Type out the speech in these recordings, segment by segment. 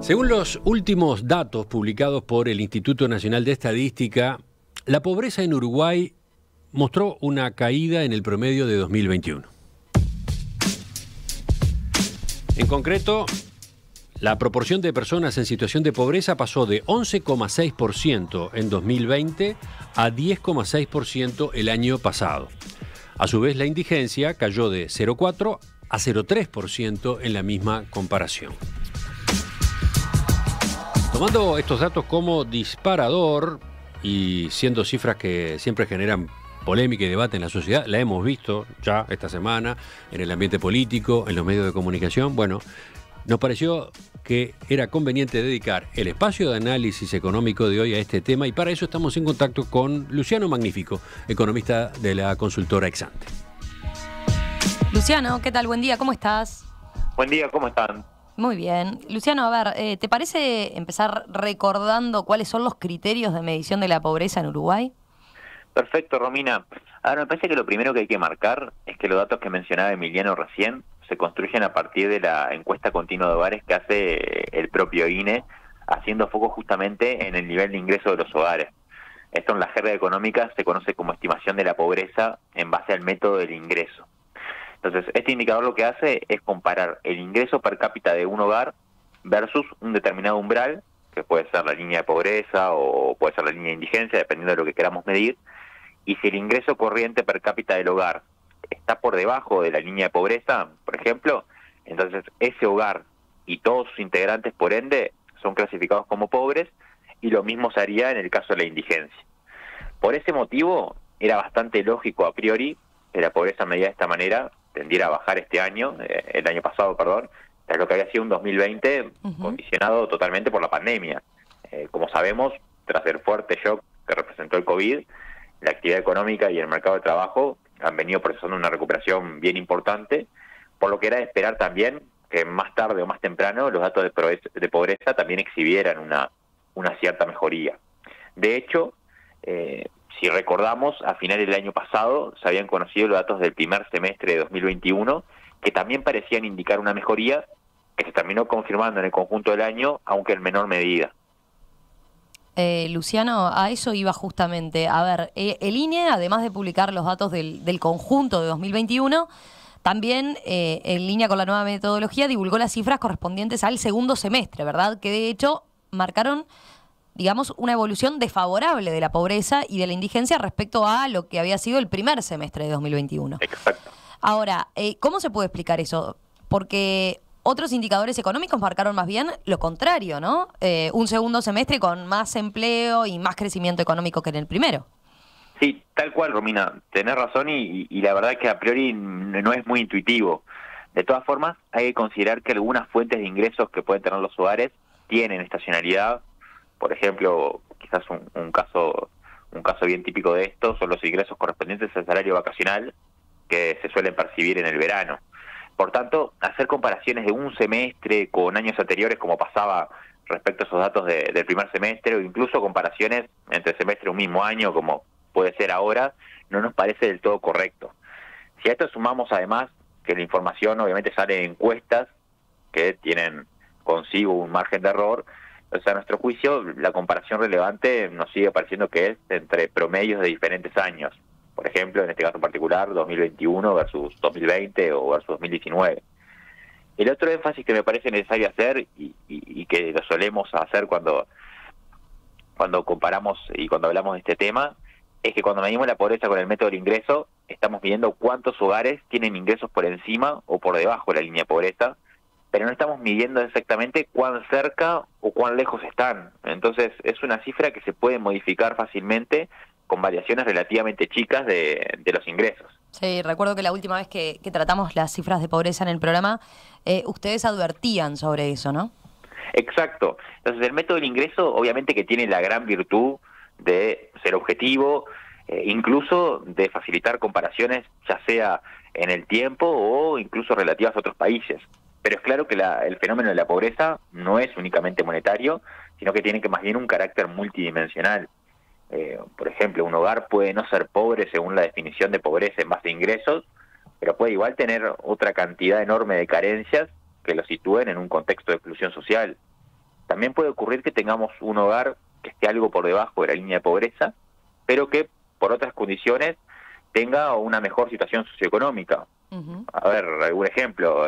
Según los últimos datos publicados por el Instituto Nacional de Estadística, la pobreza en Uruguay mostró una caída en el promedio de 2021. En concreto, la proporción de personas en situación de pobreza pasó de 11,6% en 2020 a 10,6% el año pasado. A su vez, la indigencia cayó de 0,4% a 0,3% en la misma comparación. Tomando estos datos como disparador y siendo cifras que siempre generan polémica y debate en la sociedad, la hemos visto ya esta semana en el ambiente político, en los medios de comunicación, bueno, nos pareció que era conveniente dedicar el espacio de análisis económico de hoy a este tema y para eso estamos en contacto con Luciano Magnífico, economista de la consultora Exante. Luciano, ¿qué tal? Buen día, ¿cómo estás? Buen día, ¿cómo están? Muy bien. Luciano, a ver, ¿te parece empezar recordando cuáles son los criterios de medición de la pobreza en Uruguay? Perfecto, Romina. Ahora, me parece que lo primero que hay que marcar es que los datos que mencionaba Emiliano recién se construyen a partir de la encuesta continua de hogares que hace el propio INE, haciendo foco justamente en el nivel de ingreso de los hogares. Esto en la jerga económica se conoce como estimación de la pobreza en base al método del ingreso. Entonces, este indicador lo que hace es comparar el ingreso per cápita de un hogar versus un determinado umbral, que puede ser la línea de pobreza o puede ser la línea de indigencia, dependiendo de lo que queramos medir, y si el ingreso corriente per cápita del hogar está por debajo de la línea de pobreza, por ejemplo, entonces ese hogar y todos sus integrantes, por ende, son clasificados como pobres, y lo mismo se haría en el caso de la indigencia. Por ese motivo, era bastante lógico a priori que la pobreza medida de esta manera tendiera a bajar este año, el año pasado, perdón, tras lo que había sido un 2020 condicionado totalmente por la pandemia. Como sabemos, tras el fuerte shock que representó el COVID, la actividad económica y el mercado de trabajo han venido procesando una recuperación bien importante, por lo que era de esperar también que más tarde o más temprano los datos de pobreza también exhibieran una cierta mejoría. De hecho, si recordamos, a finales del año pasado se habían conocido los datos del primer semestre de 2021, que también parecían indicar una mejoría que se terminó confirmando en el conjunto del año, aunque en menor medida. Luciano, a eso iba justamente. A ver, el INE, además de publicar los datos del conjunto de 2021, también, en línea con la nueva metodología, divulgó las cifras correspondientes al segundo semestre, ¿verdad? Que de hecho marcaron, digamos, una evolución desfavorable de la pobreza y de la indigencia respecto a lo que había sido el primer semestre de 2021. Exacto. Ahora, ¿cómo se puede explicar eso? Porque otros indicadores económicos marcaron más bien lo contrario, ¿no? Un segundo semestre con más empleo y más crecimiento económico que en el primero. Sí, tal cual, Romina. Tenés razón y la verdad que a priori no es muy intuitivo. De todas formas, hay que considerar que algunas fuentes de ingresos que pueden tener los hogares tienen estacionalidad. Por ejemplo, quizás un caso bien típico de esto son los ingresos correspondientes al salario vacacional que se suelen percibir en el verano. Por tanto, hacer comparaciones de un semestre con años anteriores, como pasaba respecto a esos datos del primer semestre, o incluso comparaciones entre semestres de un mismo año, como puede ser ahora, no nos parece del todo correcto. Si a esto sumamos además que la información obviamente sale de encuestas que tienen consigo un margen de error, entonces a nuestro juicio la comparación relevante nos sigue pareciendo que es entre promedios de diferentes años. Por ejemplo, en este caso particular, 2021 versus 2020 o versus 2019. El otro énfasis que me parece necesario hacer, y que lo solemos hacer cuando comparamos y cuando hablamos de este tema, es que cuando medimos la pobreza con el método del ingreso, estamos midiendo cuántos hogares tienen ingresos por encima o por debajo de la línea de pobreza, pero no estamos midiendo exactamente cuán cerca o cuán lejos están. Entonces, es una cifra que se puede modificar fácilmente con variaciones relativamente chicas de los ingresos. Sí, recuerdo que la última vez que tratamos las cifras de pobreza en el programa, ustedes advertían sobre eso, ¿no? Exacto. Entonces, el método del ingreso obviamente que tiene la gran virtud de ser objetivo, incluso de facilitar comparaciones, ya sea en el tiempo o incluso relativas a otros países. Pero es claro que el fenómeno de la pobreza no es únicamente monetario, sino que tiene que más bien un carácter multidimensional. Por ejemplo, un hogar puede no ser pobre según la definición de pobreza en base a ingresos, pero puede igual tener otra cantidad enorme de carencias que lo sitúen en un contexto de exclusión social. también puede ocurrir que tengamos un hogar que esté algo por debajo de la línea de pobreza, pero que por otras condiciones tenga una mejor situación socioeconómica. A ver, algún ejemplo,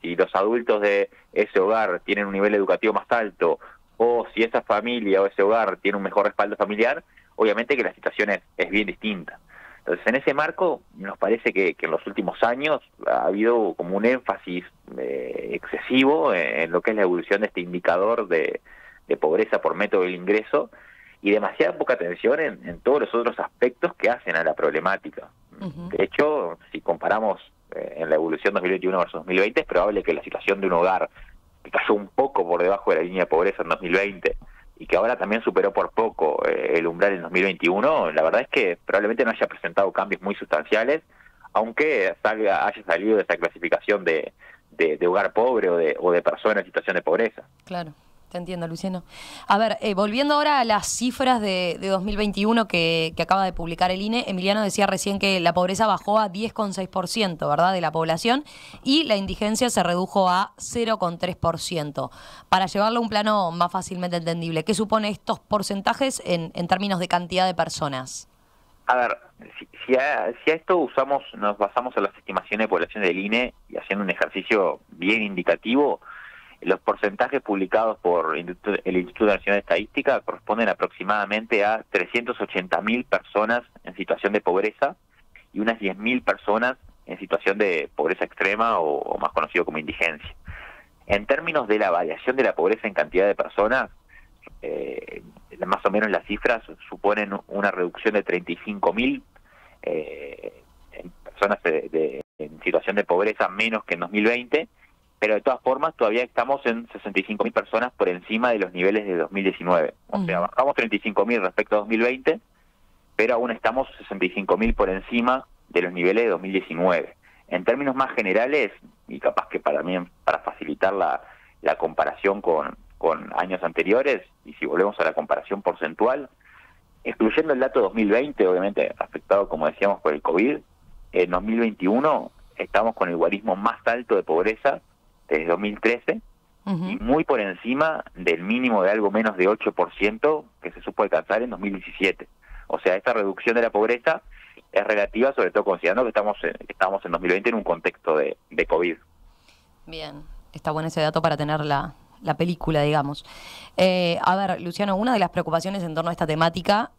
si los adultos de ese hogar tienen un nivel educativo más alto, o si esa familia o ese hogar tiene un mejor respaldo familiar, obviamente que la situación es bien distinta. Entonces, en ese marco, nos parece que en los últimos años ha habido como un énfasis excesivo en lo que es la evolución de este indicador de pobreza por método del ingreso, y demasiada poca atención en todos los otros aspectos que hacen a la problemática. De hecho, si comparamos en la evolución 2021 versus 2020, es probable que la situación de un hogar que cayó un poco por debajo de la línea de pobreza en 2020 y que ahora también superó por poco el umbral en 2021, la verdad es que probablemente no haya presentado cambios muy sustanciales, aunque haya salido de esa clasificación de hogar pobre o de persona en situación de pobreza. Claro. Te entiendo, Luciano. A ver, volviendo ahora a las cifras de 2021 que acaba de publicar el INE, Emiliano decía recién que la pobreza bajó a 10,6%, ¿verdad?, de la población, y la indigencia se redujo a 0,3%. Para llevarlo a un plano más fácilmente entendible, ¿qué supone estos porcentajes en términos de cantidad de personas? A ver, si a esto nos basamos en las estimaciones de población del INE y haciendo un ejercicio bien indicativo, los porcentajes publicados por el Instituto Nacional de Estadística corresponden aproximadamente a 380.000 personas en situación de pobreza y unas 10.000 personas en situación de pobreza extrema o más conocido como indigencia. En términos de la variación de la pobreza en cantidad de personas, más o menos las cifras suponen una reducción de 35.000 personas en situación de pobreza menos que en 2020, pero de todas formas todavía estamos en 65.000 personas por encima de los niveles de 2019. O sea, bajamos 35.000 respecto a 2020, pero aún estamos 65.000 por encima de los niveles de 2019. En términos más generales, y capaz que para facilitar la comparación con años anteriores, y si volvemos a la comparación porcentual, excluyendo el dato 2020, obviamente afectado, como decíamos, por el COVID, en 2021 estamos con el guarismo más alto de pobreza desde 2013, y muy por encima del mínimo de algo menos de 8% que se supo alcanzar en 2017. O sea, esta reducción de la pobreza es relativa, sobre todo considerando que estamos en 2020 en un contexto de COVID. Bien, está bueno ese dato para tener la película, digamos. A ver, Luciano, una de las preocupaciones en torno a esta temática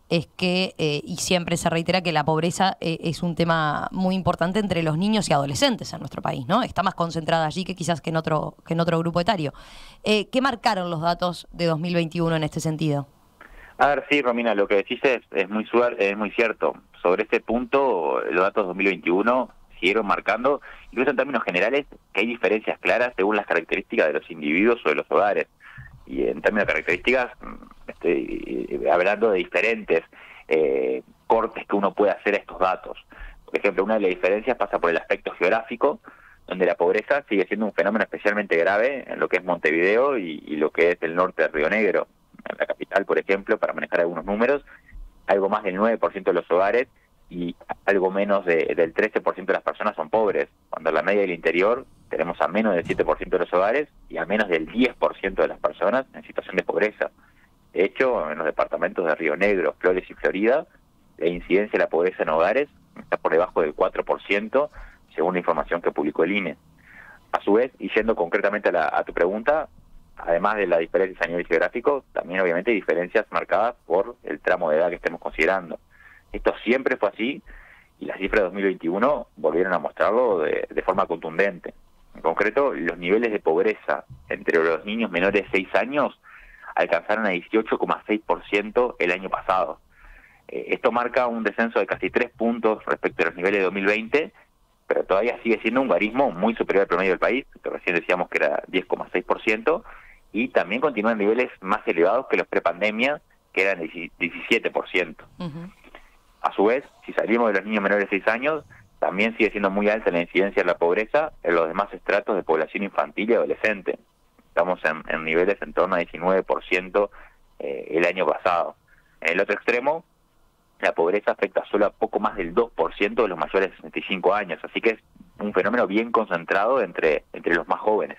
es que, y siempre se reitera, que la pobreza es un tema muy importante entre los niños y adolescentes en nuestro país, ¿no? Está más concentrada allí que quizás que en otro grupo etario. ¿Qué marcaron los datos de 2021 en este sentido? A ver, sí, Romina, lo que decís es muy cierto. Sobre este punto, los datos de 2021 siguieron marcando, incluso en términos generales, que hay diferencias claras según las características de los individuos o de los hogares. Y en términos de características, estoy hablando de diferentes cortes que uno puede hacer a estos datos. Por ejemplo, una de las diferencias pasa por el aspecto geográfico, donde la pobreza sigue siendo un fenómeno especialmente grave en lo que es Montevideo y lo que es el norte de Río Negro. En la capital, por ejemplo, para manejar algunos números, algo más del 9% de los hogares y algo menos del 13% de las personas son pobres, cuando en la media del interior tenemos a menos del 7% de los hogares y a menos del 10% de las personas en situación de pobreza. De hecho, en los departamentos de Río Negro, Flores y Florida, la incidencia de la pobreza en hogares está por debajo del 4%, según la información que publicó el INE. A su vez, y yendo concretamente a tu pregunta, además de las diferencias a nivel geográfico, también obviamente hay diferencias marcadas por el tramo de edad que estemos considerando. Esto siempre fue así y las cifras de 2021 volvieron a mostrarlo de forma contundente. En concreto, los niveles de pobreza entre los niños menores de 6 años alcanzaron a 18,6% el año pasado. Esto marca un descenso de casi 3 puntos respecto a los niveles de 2020, pero todavía sigue siendo un guarismo muy superior al promedio del país, que recién decíamos que era 10,6%, y también continúa en niveles más elevados que los prepandemia, que eran 17%. A su vez, si salimos de los niños menores de 6 años, también sigue siendo muy alta la incidencia de la pobreza en los demás estratos de población infantil y adolescente. Estamos en niveles en torno a 19% el año pasado. En el otro extremo, la pobreza afecta solo a poco más del 2% de los mayores de 65 años, así que es un fenómeno bien concentrado entre los más jóvenes.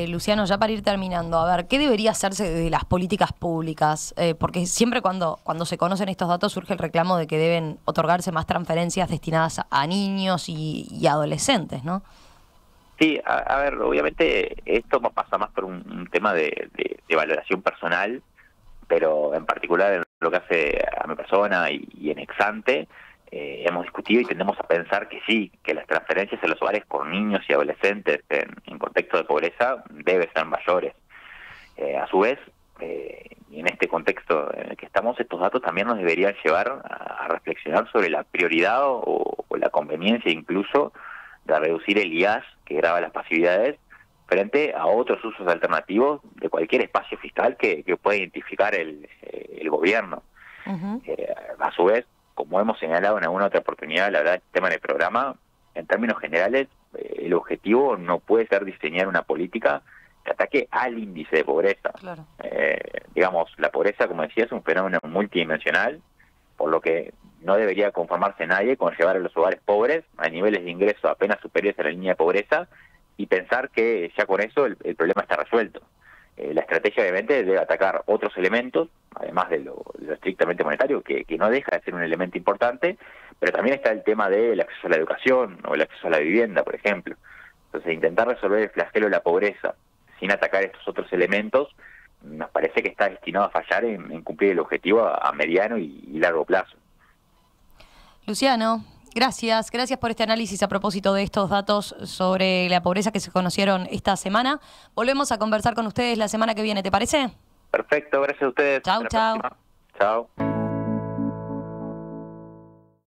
Luciano, ya para ir terminando, a ver, ¿qué debería hacerse de las políticas públicas? Porque siempre cuando se conocen estos datos surge el reclamo de que deben otorgarse más transferencias destinadas a niños y adolescentes, ¿no? Sí, a ver, obviamente esto pasa más por un tema de valoración personal, pero en particular en lo que hace a mi persona y en ex-ante, hemos discutido y tendemos a pensar que sí, que las transferencias a los hogares con niños y adolescentes en contexto de pobreza deben ser mayores. A su vez, y en este contexto en el que estamos, estos datos también nos deberían llevar a reflexionar sobre la prioridad o la conveniencia incluso de reducir el IAS que grava las pasividades frente a otros usos alternativos de cualquier espacio fiscal que pueda identificar el gobierno. Uh-huh. A su vez, como hemos señalado en alguna otra oportunidad, la verdad, el tema del programa, en términos generales, el objetivo no puede ser diseñar una política que ataque al índice de pobreza. Claro. Digamos, la pobreza, como decía, es un fenómeno multidimensional, por lo que no debería conformarse nadie con llevar a los hogares pobres a niveles de ingreso apenas superiores a la línea de pobreza y pensar que ya con eso el problema está resuelto. La estrategia obviamente debe atacar otros elementos, además de lo estrictamente monetario, que no deja de ser un elemento importante, pero también está el tema del acceso a la educación o el acceso a la vivienda, por ejemplo. Entonces, intentar resolver el flagelo de la pobreza sin atacar estos otros elementos, nos parece que está destinado a fallar en cumplir el objetivo a mediano y largo plazo. Luciano, gracias por este análisis a propósito de estos datos sobre la pobreza que se conocieron esta semana. Volvemos a conversar con ustedes la semana que viene, ¿te parece? Perfecto, gracias a ustedes. Chau, chau. Chao.